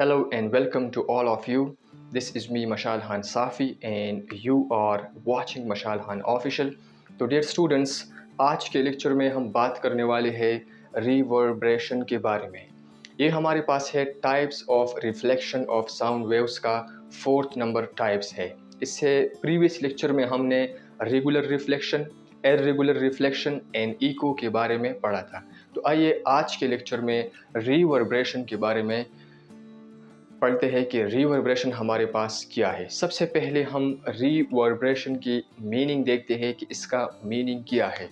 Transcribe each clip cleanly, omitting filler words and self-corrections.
Hello and welcome to all of you. This is me Mashal Han Safi and you are watching Mashal Han Official. तो dear students, आज के lecture में हम बात करने वाले हैं रिवर्बरेशन के बारे में। ये हमारे पास है types of reflection of sound waves का 4th नंबर टाइप्स है। इससे प्रीवियस लेक्चर में हमने regular reflection, irregular reflection and echo के बारे में पढ़ा था। तो आइए आज के लेक्चर में रिवर्बरेशन के बारे में पढ़ते हैं कि रिवर्बरेशन हमारे पास क्या है। सबसे पहले हम रिवर्बरेशन की मीनिंग देखते हैं कि इसका मीनिंग क्या है।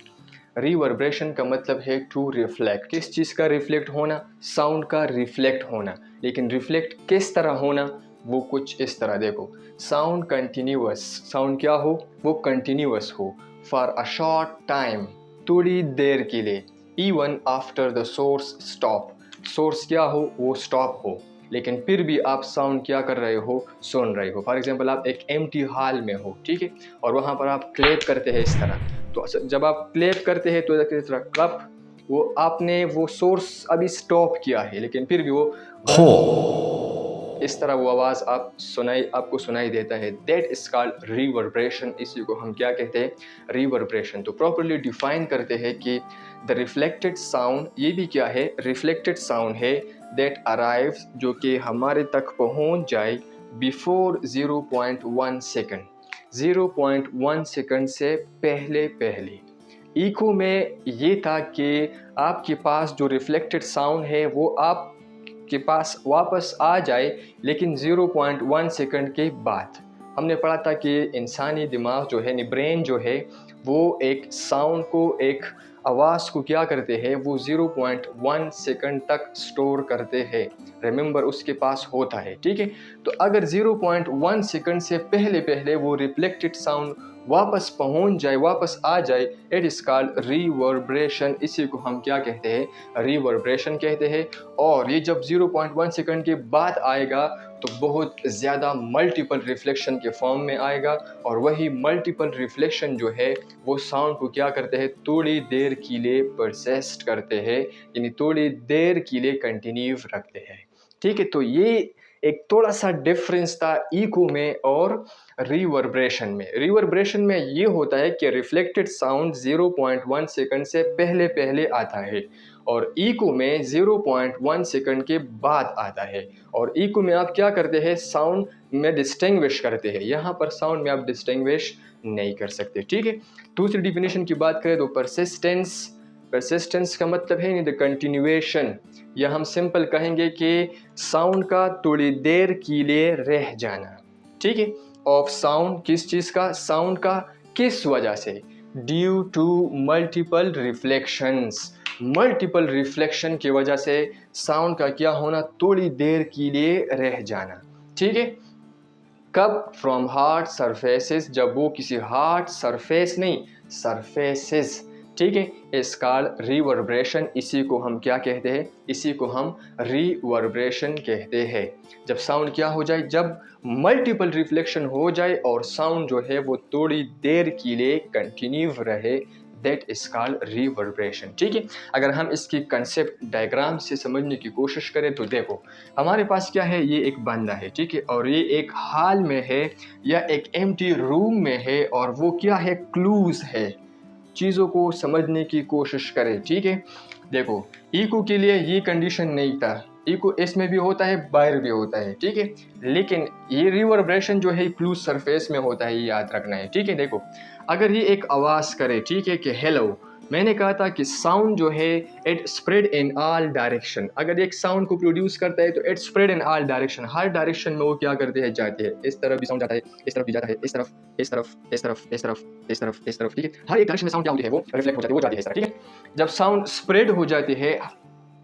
रिवर्बरेशन का मतलब है टू रिफ्लेक्ट। किस चीज़ का रिफ्लेक्ट होना? साउंड का रिफ्लेक्ट होना। लेकिन रिफ्लेक्ट किस तरह होना? वो कुछ इस तरह देखो। साउंड कंटिन्यूअस, साउंड क्या हो? वो कंटिन्यूअस हो फॉर अ शॉर्ट टाइम, थोड़ी देर के लिए, even after the source stop. Source क्या हो? वो स्टॉप हो, लेकिन फिर भी आप साउंड क्या कर रहे हो? सुन रहे हो। फॉर एग्जांपल आप एक एम्प्टी हॉल में हो, ठीक है, और वहाँ पर आप क्लैप करते हैं इस तरह। तो जब आप क्लैप करते हैं तो इस तरह क्लप, वो आपने वो सोर्स अभी स्टॉप किया है, लेकिन फिर भी वो इस तरह वो आवाज़ आपको सुनाई देता है। That is called reverberation. इसी को हम क्या कहते हैं? रिवर्बरेशन। तो प्रॉपर्ली डिफाइन करते हैं कि द रिफ्लेक्टेड साउंड, ये भी क्या है? रिफ्लेक्टेड साउंड है दैट अराइव्स, जो कि हमारे तक पहुंच जाए बिफोर 0.1 सेकंड, 0.1 सेकंड से पहले। इको में ये था कि आपके पास जो रिफ्लेक्टेड साउंड है वो आप के पास वापस आ जाए, लेकिन 0.1 सेकंड के बाद। हमने पढ़ा था कि इंसानी दिमाग जो है, ब्रेन जो है, वो एक साउंड को, एक आवाज़ को क्या करते हैं? वो 0.1 सेकंड तक स्टोर करते हैं। रिमेंबर, उसके पास होता है, ठीक है। तो अगर 0.1 सेकंड से पहले वो रिफ्लेक्टेड साउंड वापस पहुंच जाए, वापस आ जाए, इट इज़ कॉल्ड रिवर्बरेशन। इसी को हम क्या कहते हैं? रिवर्बरेशन कहते हैं। और ये जब 0.1 सेकंड के बाद आएगा तो बहुत ज़्यादा मल्टीपल रिफ्लेक्शन के फॉर्म में आएगा, और वही मल्टीपल रिफ्लेक्शन जो है वो साउंड को क्या करते हैं? थोड़ी देर के लिए परसिस्ट करते हैं, यानी थोड़ी देर के लिए कंटिन्यू रखते हैं, ठीक है। तो ये एक थोड़ा सा डिफरेंस था इको में और रिवर्बरेशन में। रिवर्बरेशन में ये होता है कि रिफ्लेक्टेड साउंड 0.1 सेकंड से पहले आता है, और इको में 0.1 सेकंड के बाद आता है। और इको में आप क्या करते हैं? साउंड में डिस्टिंग्विश करते हैं। यहाँ पर साउंड में आप डिस्टिंग्विश नहीं कर सकते, ठीक है। दूसरी डिफिनेशन की बात करें तो परसिस्टेंस का मतलब है द कंटिन्यूएशन, या हम सिंपल कहेंगे कि साउंड का थोड़ी देर के लिए रह जाना, ठीक है। ऑफ साउंड, किस चीज़ का? साउंड का। किस वजह से? Due to multiple reflections. Multiple reflection की वजह से साउंड का क्या होना? थोड़ी देर के लिए रह जाना, ठीक है। कब? फ्रॉम हार्ड सरफेसेस, जब वो किसी हार्ड सरफेस नहीं, सरफेसेस, ठीक है, इस कॉल्ड रिवर्बरेशन। इसी को हम क्या कहते हैं? इसी को हम रिवर्बरेशन कहते हैं। जब साउंड क्या हो जाए? जब मल्टीपल रिफ्लेक्शन हो जाए और साउंड जो है वो थोड़ी देर के लिए कंटिन्यू रहे, दैट इज कॉल्ड रिवर्बरेशन, ठीक है। अगर हम इसकी कंसेप्ट डायग्राम से समझने की कोशिश करें तो देखो, हमारे पास क्या है? ये एक बंदा है, ठीक है, और ये एक हॉल में है या एक एम्प्टी रूम में है, और वो क्या है? क्लूज है। चीज़ों को समझने की कोशिश करें, ठीक है। देखो, इको के लिए ये कंडीशन नहीं था। इको इसमें भी होता है, बाहर भी होता है, ठीक है, लेकिन ये रिवर्बरेशन जो है क्लूज सरफेस में होता है, ये याद रखना है, ठीक है। देखो, अगर ये एक आवाज़ करे, ठीक है, कि हेलो, मैंने कहा था कि साउंड जो है it spread in all direction. अगर एक साउंड को प्रोड्यूस करता है तो it spread in all direction. Her direction में वो क्या करते हैं? जाते हैं। इस तरफ भी साउंड जाता है, इस तरफ भी जाता है, इस तरफ, इस तरफ, इस तरफ, इस तरफ, इस तरफ, इस तरफ, ठीक है। हर एक डायरेक्शन में साउंड क्या होती है? वो रिफ्लेक्ट हो जाती है, वो जाती है इस तरह, ठीक है। जब साउंड स्प्रेड हो जाती है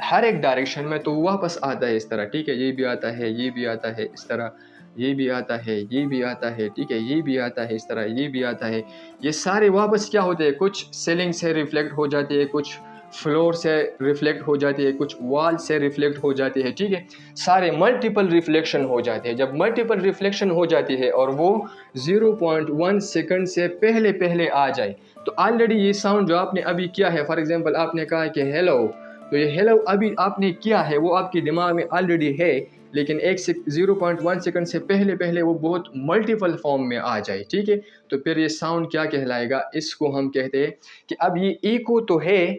हर एक डायरेक्शन में तो वापस आता है इस तरह, ठीक है। ये भी आता है, ये भी आता है इस तरह, ये भी आता है, ये भी आता है, ठीक है, ये भी आता है इस तरह, ये भी आता है। ये सारे वापस क्या होते हैं? कुछ सीलिंग से रिफ्लेक्ट हो जाते हैं, कुछ फ्लोर से रिफ्लेक्ट हो जाती है, कुछ वॉल से रिफ्लेक्ट हो जाती है, ठीक है। सारे मल्टीपल रिफ्लेक्शन हो जाते हैं। जब मल्टीपल रिफ्लेक्शन हो जाती है और वो 0.1 सेकंड से पहले आ जाए, तो ऑलरेडी ये साउंड जो आपने अभी किया है, फॉर एग्जांपल आपने कहा कि हेलो, तो ये हेलो अभी आपने किया है, वो आपके दिमाग में ऑलरेडी है, लेकिन 0.1 सेकंड से पहले पहले वो बहुत मल्टीपल फॉर्म में आ जाए, ठीक है, तो फिर ये साउंड क्या कहलाएगा, इसको हम कहते हैं कि अब ये इको तो है,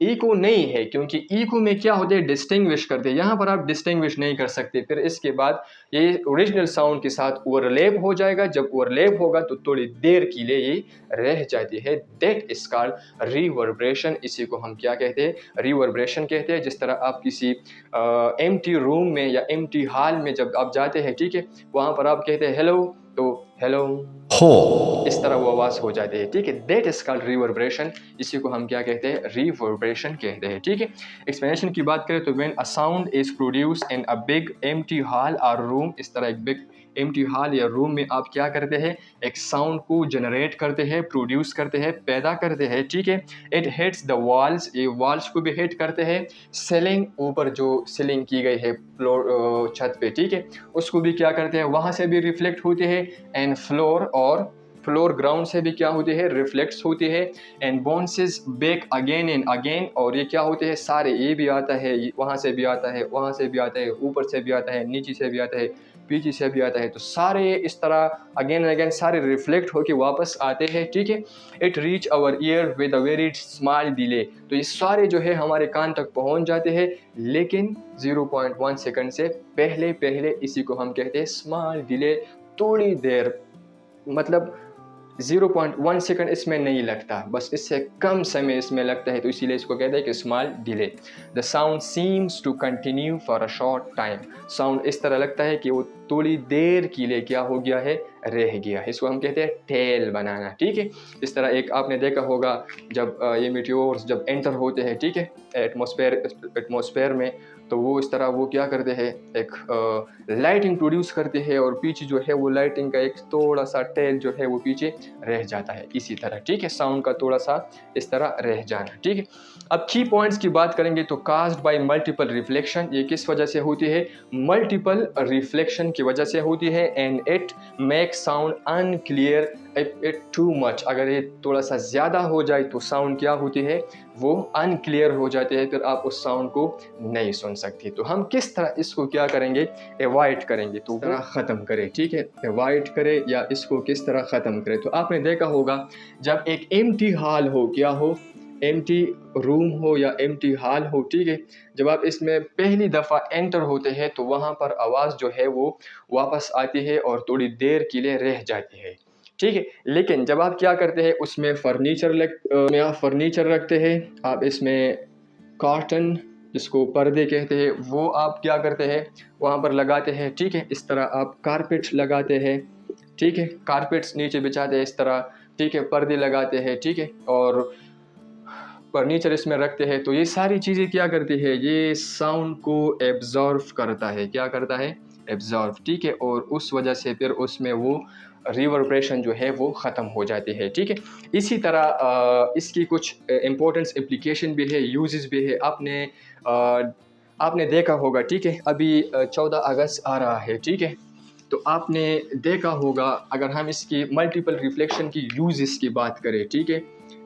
इको नहीं है, क्योंकि इको में क्या होते हैं, डिस्टिंग्विश करते हैं, यहाँ पर आप डिस्टिंग्विश नहीं कर सकते। फिर इसके बाद ये ओरिजिनल साउंड के साथ ओवरलैप हो जाएगा, जब ओवरलैप होगा तो थोड़ी देर के लिए ये रह जाती है, दैट इज कॉल्ड रिवर्बरेशन। इसी को हम क्या कहते हैं, रिवर्बरेशन कहते हैं। जिस तरह आप किसी एम्प्टी रूम में या एम्प्टी हॉल में जब आप जाते हैं, ठीक है, वहाँ पर आप कहते हैं हेलो, तो हेलो हो, इस तरह वो आवाज़ हो जाती है, ठीक है, दैट इज कॉल्ड रिवर्बरेशन। इसी को हम क्या कहते हैं, रिवर्बरेशन कहते हैं, ठीक है। एक्सप्लेनेशन की बात करें तो when a sound is produce in a big empty hall और रूम, इस तरह एक बिग एम्प्टी हॉल या रूम में आप क्या करते हैं, एक साउंड को जनरेट करते हैं, प्रोड्यूस करते हैं, पैदा करते हैं, ठीक है। इट हिट्स द वॉल्स, ये वॉल्स को भी हिट करते हैं, सीलिंग, ऊपर जो सीलिंग की गई है फ्लोर छत पे, ठीक है, उसको भी क्या करते हैं, वहाँ से भी रिफ्लेक्ट होते हैं, एंड फ्लोर और फ्लोर ग्राउंड से भी क्या होती है, रिफ्लेक्ट्स होती है, and bounces back again and again, और ये क्या होते हैं सारे, ये भी आता है, वहाँ से भी आता है, वहाँ से भी आता है, ऊपर से भी आता है, नीचे से भी आता है, पीछे से भी आता है, तो सारे इस तरह अगेन एंड अगेन सारे रिफ्लेक्ट होके वापस आते हैं, ठीक है। It reach our ear with a very small delay, तो ये सारे जो है हमारे कान तक पहुंच जाते हैं, लेकिन 0.1 सेकंड से पहले पहले, इसी को हम कहते हैं स्मॉल डिले, थोड़ी देर, मतलब 0.1 सेकंड इसमें नहीं लगता, बस इससे कम समय इसमें लगता है, तो इसीलिए इसको कहते हैं कि small delay. The sound seems to continue for a short time, sound इस तरह लगता है कि वो थोड़ी देर के लिए क्या हो गया है, रह गया है, इसको हम कहते हैं टेल बनाना, ठीक है। इस तरह एक आपने देखा होगा जब ये मीटियोर्स जब एंटर होते हैं, ठीक है, एटमॉस्फेयर में, तो वो इस तरह वो क्या करते हैं, एक लाइटिंग प्रोड्यूस करते हैं, और पीछे जो है वो लाइटिंग का एक थोड़ा सा टेल जो है वो पीछे रह जाता है, इसी तरह, ठीक है, साउंड का थोड़ा सा इस तरह रह जाना, ठीक है। अब की पॉइंट्स की बात करेंगे तो कास्ड बाय मल्टीपल रिफ्लेक्शन, ये किस वजह से होती है, मल्टीपल रिफ्लेक्शन की वजह से होती है, and it make sound unclear it too much, अगर ये थोड़ा सा ज़्यादा हो जाए तो साउंड क्या होती है, वो अनक्लियर हो जाती है, फिर आप उस साउंड को नहीं सुन सकते। तो हम किस तरह इसको क्या करेंगे, अवॉइड करेंगे, तो तरह ख़त्म करें, ठीक है, अवॉइड करें या इसको किस तरह ख़त्म करें। तो आपने देखा होगा जब एक एम्प्टी हॉल हो, क्या हो, एम्प्टी रूम हो या एम्प्टी हॉल हो, ठीक है, जब आप इसमें पहली दफ़ा एंटर होते हैं तो वहाँ पर आवाज़ जो है वो वापस आती है और थोड़ी देर के लिए रह जाती है, ठीक है। लेकिन जब आप क्या करते हैं, उसमें में आप फर्नीचर रखते हैं, आप इसमें कॉटन, जिसको पर्दे कहते हैं, वो आप क्या करते हैं, वहाँ पर लगाते हैं, ठीक है। इस तरह आप कारपेट लगाते हैं, ठीक है, कारपेट्स नीचे बिछाते हैं इस तरह, ठीक है, पर्दे लगाते हैं, ठीक है, और फर्नीचर इसमें रखते हैं, तो ये सारी चीज़ें क्या करती है, ये साउंड को एब्जॉर्व करता है, क्या करता है, एब्जॉर्व, ठीक है, और उस वजह से फिर उसमें वो रिवर्बरेशन जो है वो ख़त्म हो जाती है, ठीक है। इसी तरह इसकी कुछ इम्पोर्टेंस एप्लीकेशन भी है, यूजेस भी है। आपने देखा होगा, ठीक है, अभी 14 अगस्त आ रहा है, ठीक है, तो आपने देखा होगा अगर हम इसकी मल्टीपल रिफ्लेक्शन की यूजेस की बात करें, ठीक है,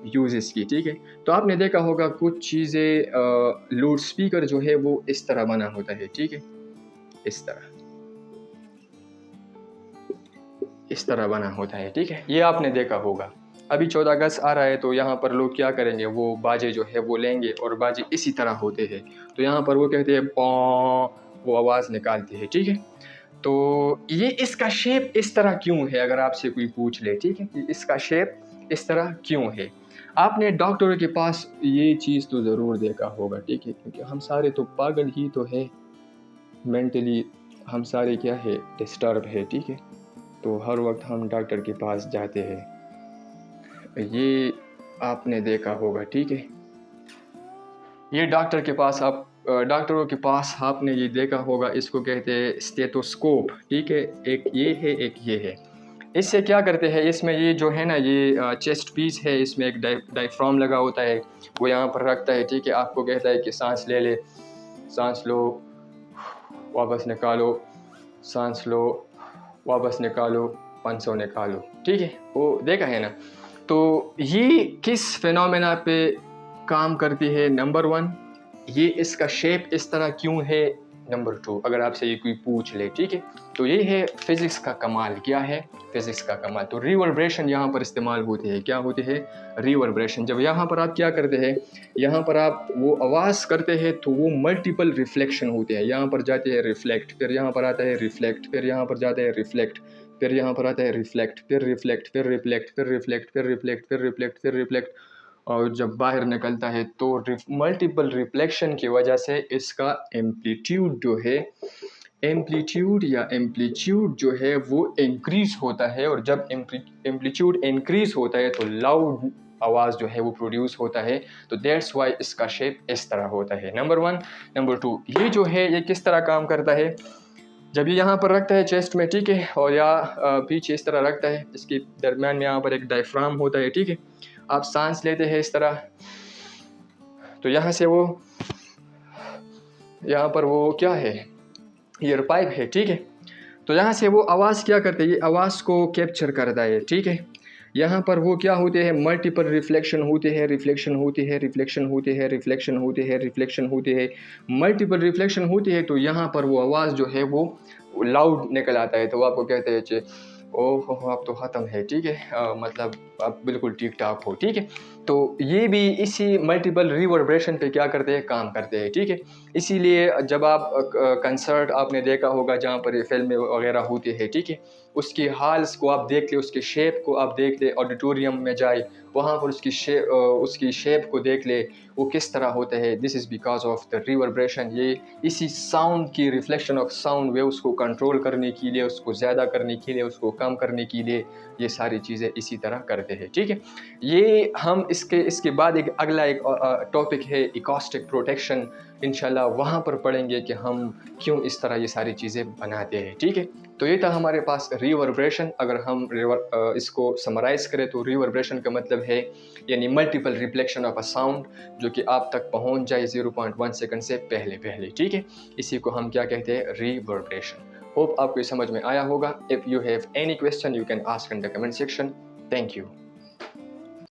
यूजेस की, ठीक है, तो आपने देखा होगा कुछ चीज़ें, लाउड स्पीकर जो है वो इस तरह बना होता है, ठीक है, इस तरह बना होता है, ठीक है, ये आपने देखा होगा। अभी 14 अगस्त आ रहा है तो यहाँ पर लोग क्या करेंगे, वो बाजे जो है वो लेंगे, और बाजे इसी तरह होते हैं, तो यहाँ पर वो कहते हैं पॉ, वो आवाज़ निकालती है, ठीक है। तो ये इसका शेप इस तरह क्यों है, अगर आपसे कोई पूछ ले, ठीक है, कि इसका शेप इस तरह क्यों है, आपने डॉक्टरों के पास ये चीज़ तो ज़रूर देखा होगा, ठीक है, क्योंकि हम सारे तो पागल ही तो है, मेंटली हम सारे क्या है, डिस्टर्ब है, ठीक है, तो हर वक्त हम डॉक्टर के पास जाते हैं, ये आपने देखा होगा, ठीक है, ये डॉक्टरों के पास आपने ये देखा होगा, इसको कहते हैं स्टेथोस्कोप, ठीक है, एक ये है, एक ये है। इससे क्या करते हैं, इसमें ये जो है ना, ये चेस्ट पीस है, इसमें एक डायफ्राम लगा होता है, वो यहाँ पर रखता है, ठीक है, आपको कहता है कि सांस ले ले, सांस लो, वापस निकालो, सांस लो, वापस निकालो, 500 निकालो, ठीक है, वो देखा है ना। तो ये किस फिनोमेना पे काम करती है, नंबर 1 ये इसका शेप इस तरह क्यों है, नंबर 2 अगर आपसे ये कोई पूछ ले, ठीक है। तो ये है फिज़िक्स का कमाल। क्या है फिज़िक्स का कमाल? तो रिवर्बरेशन यहाँ पर इस्तेमाल होती है। क्या होती है? रिवर्बरेशन। जब यहाँ पर आप क्या करते हैं, यहाँ पर आप वो आवाज़ करते हैं तो वो मल्टीपल रिफ्लेक्शन होते हैं। यहाँ पर जाते हैं रिफ्लेक्ट, फिर यहाँ पर आता है रिफ्लेक्ट, फिर यहाँ पर जाता है रिफ्लेक्ट, फिर यहाँ पर आता है रिफ्लेक्ट, फिर रिफ्लेक्ट, फिर रिफ्लेक्ट, फिर रिफ्लेक्ट, फिर रिफ्लेक्ट, फिर रिफ्लेक्ट, फिर रिफ्लेक्ट, और जब बाहर निकलता है तो मल्टीपल रिफ्लेक्शन की वजह से इसका एम्पलीट्यूड जो है, एम्पलीट्यूड जो है वो इंक्रीज होता है। और जब एम्पलीट्यूड इंक्रीज होता है तो लाउड आवाज़ जो है वो प्रोड्यूस होता है। तो दैट्स वाई इसका शेप इस तरह होता है। नंबर 1। नंबर 2, ये जो है ये किस तरह काम करता है? जब ये यहाँ पर रखता है चेस्ट में, ठीक है, और या पीछे इस तरह रखता है, इसके दरम्यान में यहाँ पर एक डायफ्राम होता है, ठीक है। आप सांस लेते हैं इस तरह, तो यहाँ से वो, यहाँ पर वो क्या है, ईयर पाइप है, ठीक है। तो यहाँ से वो आवाज़ क्या करते हैं, ये आवाज़ को कैप्चर करता है, ठीक है। यहाँ पर वो क्या होते हैं, मल्टीपल रिफ्लेक्शन होते हैं, रिफ्लेक्शन होते हैं, रिफ्लेक्शन होते हैं, रिफ्लेक्शन होते हैं, रिफ्लेक्शन होते हैं, मल्टीपल रिफ्लेक्शन होती है। तो यहाँ पर वो आवाज़ जो है वो लाउड निकल आता है। तो आपको कहते हैं ओह आप तो ख़त्म है, ठीक है, मतलब आप बिल्कुल ठीक ठाक हो, ठीक है। तो ये भी इसी मल्टीपल रिवर्बरेशन पे क्या करते हैं, काम करते हैं, ठीक है। इसीलिए जब आप कंसर्ट आपने देखा होगा जहाँ पर ये फिल्में वगैरह होती है, ठीक है, उसकी हाल्स को आप देख ले, उसके शेप को आप देख ले, ऑडिटोरियम में जाए वहाँ पर उसकी शेप को देख ले वो किस तरह होते हैं। This is because of the reverberation. ये इसी साउंड की रिफ्लेक्शन ऑफ साउंड वेव्स को कंट्रोल करने के लिए, उसको ज़्यादा करने के लिए, उसको कम करने के लिए ये सारी चीज़ें इसी तरह करते हैं, ठीक है। ये हम इसके बाद एक अगला एक टॉपिक है इकोस्टिक प्रोटेक्शन। इंशाल्लाह वहाँ पर पढ़ेंगे कि हम क्यों इस तरह ये सारी चीज़ें बनाते हैं, ठीक है। तो ये था हमारे पास रिवर्बरेशन। अगर हम इसको समराइज़ करें तो रिवर्बरेशन का मतलब है यानी multiple reflection of a sound जो कि आप तक पहुंच जाए 0.1 सेकंड से पहले, ठीक है। इसी को हम क्या कहते हैं, रिवर्बरेशन। होप आपको समझ में आया होगा। If you have any question you can ask in the comment section. Thank you.